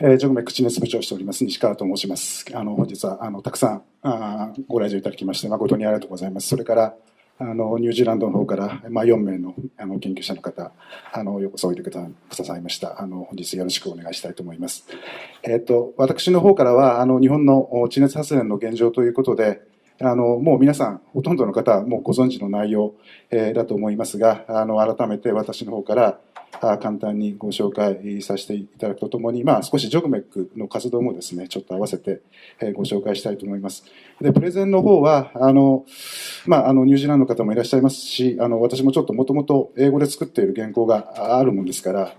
JOGMEC地熱部長をしております西川と申します。本日はたくさんご来場いただきまして誠にありがとうございます。それからニュージーランドの方から4名の研究者の方ようこそおいでくださいました。本日よろしくお願いしたいと思います。私の方からは日本の地熱発電の現状ということでもう皆さんほとんどの方はもうご存知の内容だと思いますが改めて私の方から簡単にご紹介させていただくとともに、少しJOGMECの活動もですね、ちょっと合わせてご紹介したいと思います。で、プレゼンの方は、ニュージーランドの方もいらっしゃいますし、私もちょっともともと英語で作っている原稿があるもんですから、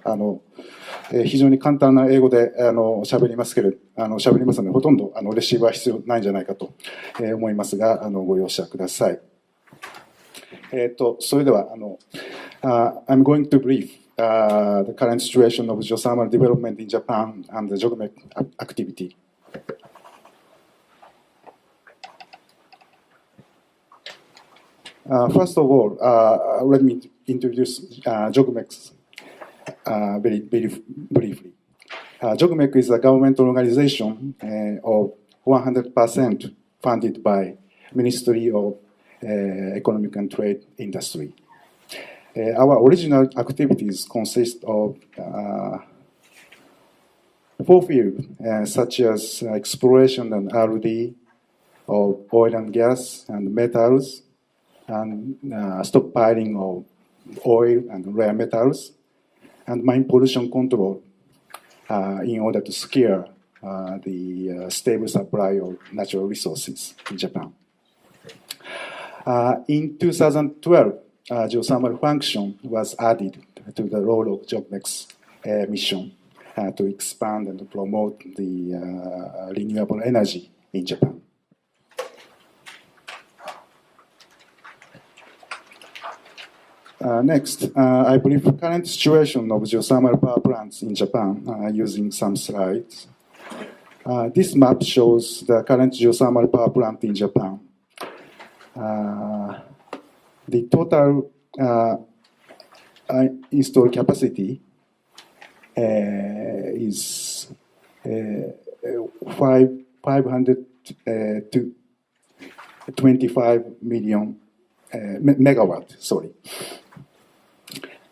非常に簡単な英語で喋りますので、ほとんどレシーブは必要ないんじゃないかと思いますが、ご容赦ください。それでは、I'm going to brief、the current situation of geothermal development in Japan and the JOGMEC activity. First of all, let me introduce JOGMEC very briefly. JOGMEC is a government organization of 100% funded by Ministry of Economic and Trade Industry. Our original activities consist of 4 fields, such as exploration and R&D of oil and gas and metals, and stockpiling of oil and rare metals, and mine pollution control in order to secure the stable supply of natural resources in Japan. In 2012, geothermal function was added to the role of JOGMEC's mission to expand and promote the renewable energy in Japan. Next, I brief the current situation of geothermal power plants in Japan using some slides. This map shows the current geothermal power plant in Japan. The total installed capacity is 525 million megawatt, sorry.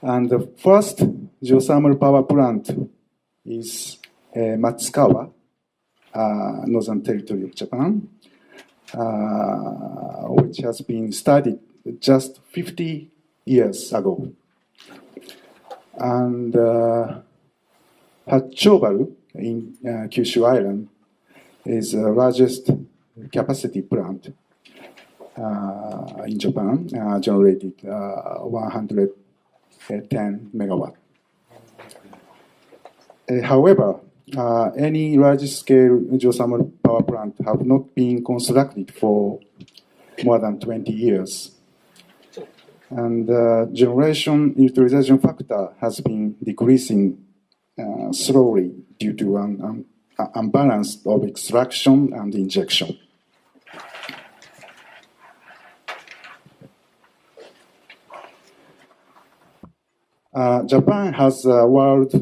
And the first geothermal power plant is Matsukawa, Northern Territory of Japan, which has been started just 50 years ago. And Hachobaru in Kyushu Island is the largest capacity plant in Japan, generated 110 megawatt. However, any large-scale geothermal power plant have not been constructed for more than 20 years. And generation utilization factor has been decreasing slowly due to an unbalance of extraction and injection. Japan has the world's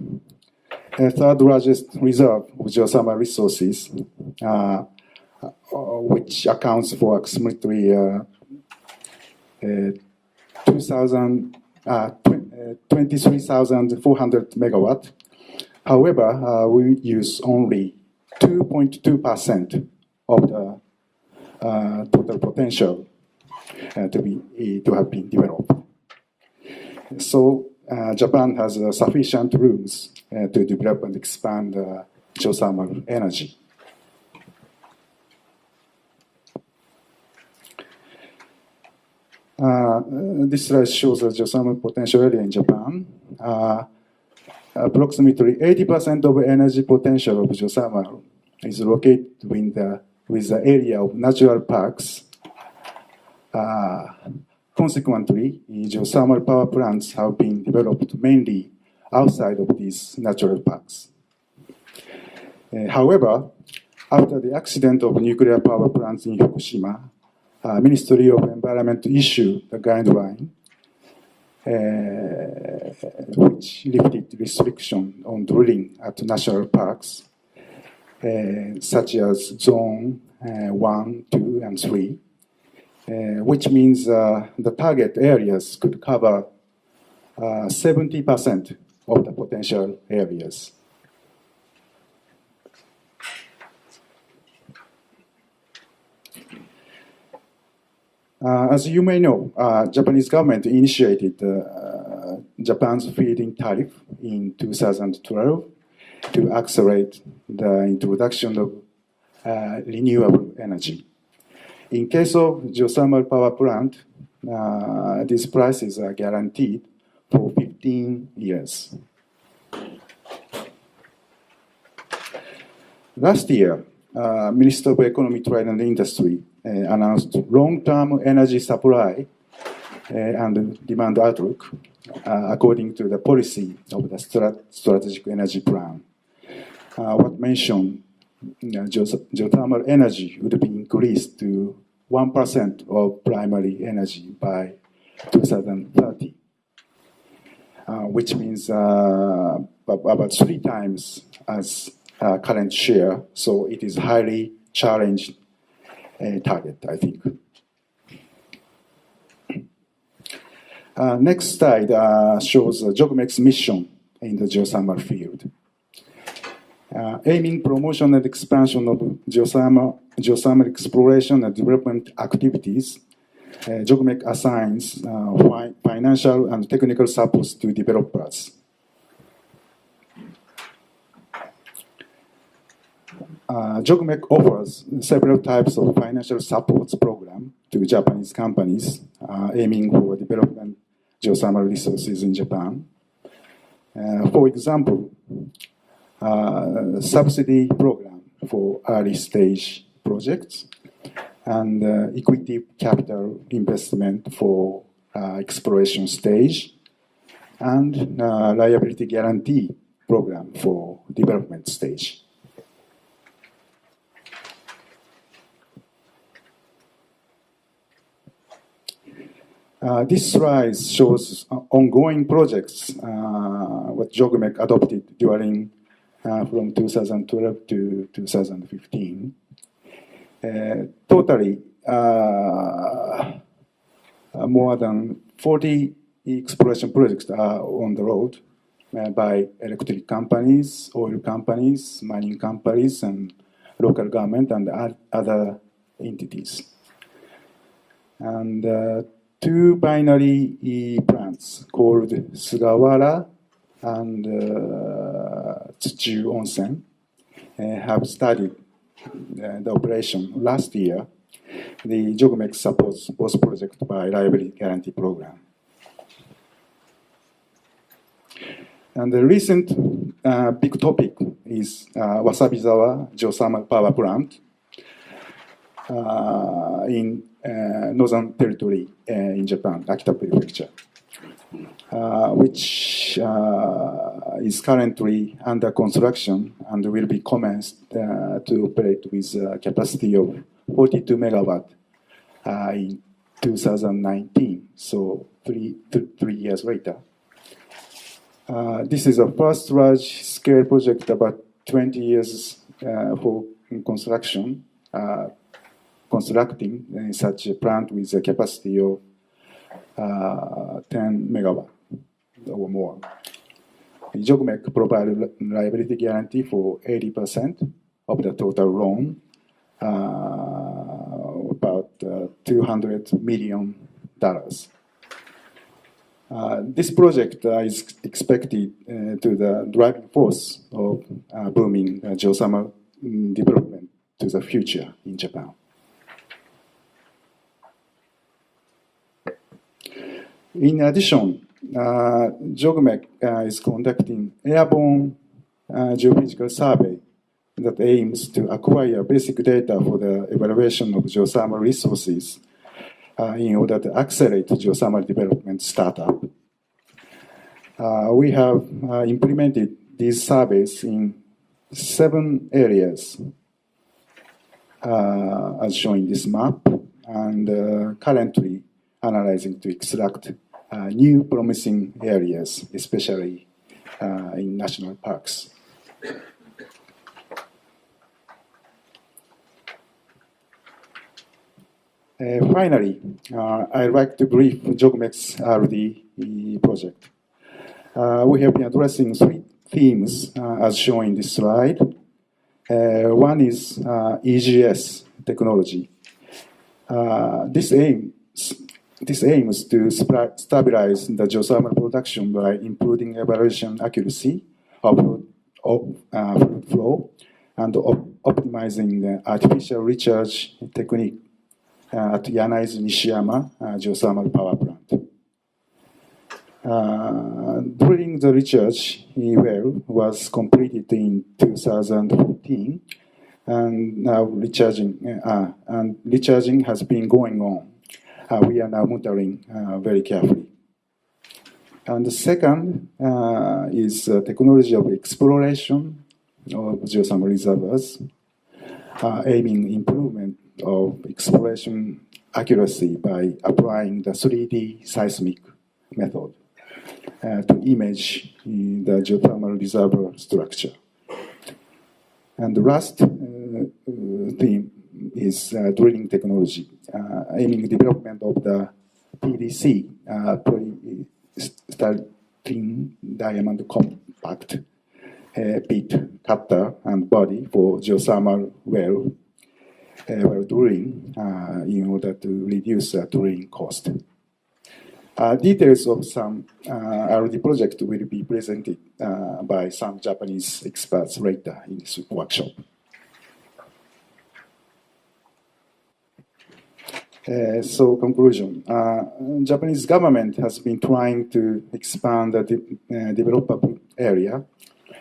third largest reserve of geothermal resources, which accounts for approximately 23,400 megawatt. However, we use only 2.2% of the total potential to have been developed. So Japan has sufficient rooms to develop and expand geothermal energy. This slide shows the geothermal potential area in Japan. Approximately 80% of energy potential of geothermal is located with the area of natural parks. Consequently, geothermal power plants have been developed mainly outside of these natural parks. However, after the accident of nuclear power plants in Fukushima, Ministry of Environment issued a guideline which lifted restriction on drilling at national parks such as zone 1, 2, and 3, which means the target areas could cover 70% of the potential areas. As you may know, Japanese government initiated Japan's feed-in tariff in 2012 to accelerate the introduction of renewable energy. In case of geothermal power plant, these prices are guaranteed for 15 years. Last year, Minister of Economy, Trade and Industry announced long-term energy supply and demand outlook according to the policy of the Strategic Energy Plan. What mentioned geothermal energy would be increased to 1% of primary energy by 2030, which means about 3 times as current share, so it is highly challenged target, I think. Next slide shows JOGMEC's mission in the geothermal field. Aiming promotion and expansion of geothermal exploration and development activities, JOGMEC assigns financial and technical supports to developers. JOGMEC offers several types of financial supports program to Japanese companies aiming for development geothermal resources in Japan. For example, subsidy program for early stage projects and equity capital investment for exploration stage and liability guarantee program for development stage. This slide shows ongoing projects what JOGMEC adopted during from 2012 to 2015. Totally, more than 40 exploration projects are on the road by electric companies, oil companies, mining companies, and local government and other entities. And 2 binary plants called Sugawara and Tsuchu Onsen have started the operation last year. The JOGMEC supports both projects by liability guarantee program. And the recent big topic is Wasabizawa geothermal power plant in Northern Territory in Japan, Akita Prefecture, which is currently under construction and will be commenced to operate with a capacity of 42 megawatt in 2019, so three years later. This is a first large-scale project about 20 years for constructing such a plant with a capacity of 10 megawatt or more. JOGMEC provides liability guarantee for 80% of the total loan, about $200 million. This project is expected to the driving force of booming geothermal development to the future in Japan. In addition, JOGMEC is conducting airborne geophysical survey that aims to acquire basic data for the evaluation of geothermal resources in order to accelerate geothermal development startup. We have implemented these surveys in 7 areas, as shown in this map, and currently analyzing to extract new promising areas, especially in national parks. Finally, I'd like to brief JOGMEC's RD project. We have been addressing three themes as shown in this slide. One is EGS technology. This aims to stabilize the geothermal production by improving evaluation accuracy of fluid flow and optimizing the artificial recharge technique at Yanai's Nishiyama geothermal power plant. Drilling the recharge well was completed in 2014, and now recharging has been going on. We are now monitoring very carefully. And the second is technology of exploration of geothermal reservoirs, aiming improvement of exploration accuracy by applying the 3D seismic method to image the geothermal reservoir structure. And the last theme is drilling technology, aiming development of the PDC, polystyrene diamond compact pit cutter and body for geothermal well drilling in order to reduce drilling cost. Details of some RD project will be presented by some Japanese experts later in this workshop. So conclusion, Japanese government has been trying to expand the developable area,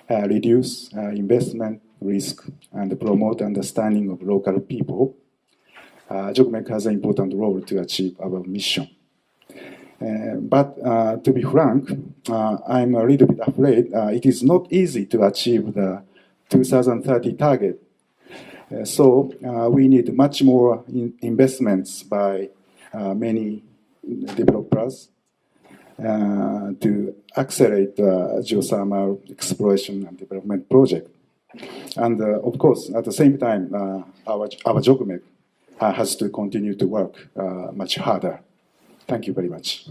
reduce investment risk, and promote understanding of local people. JOGMEC has an important role to achieve our mission. But to be frank, I'm a little bit afraid it is not easy to achieve the 2030 target. So we need much more investments by many developers to accelerate geothermal exploration and development project. And of course, at the same time, our JOGMEC has to continue to work much harder. Thank you very much.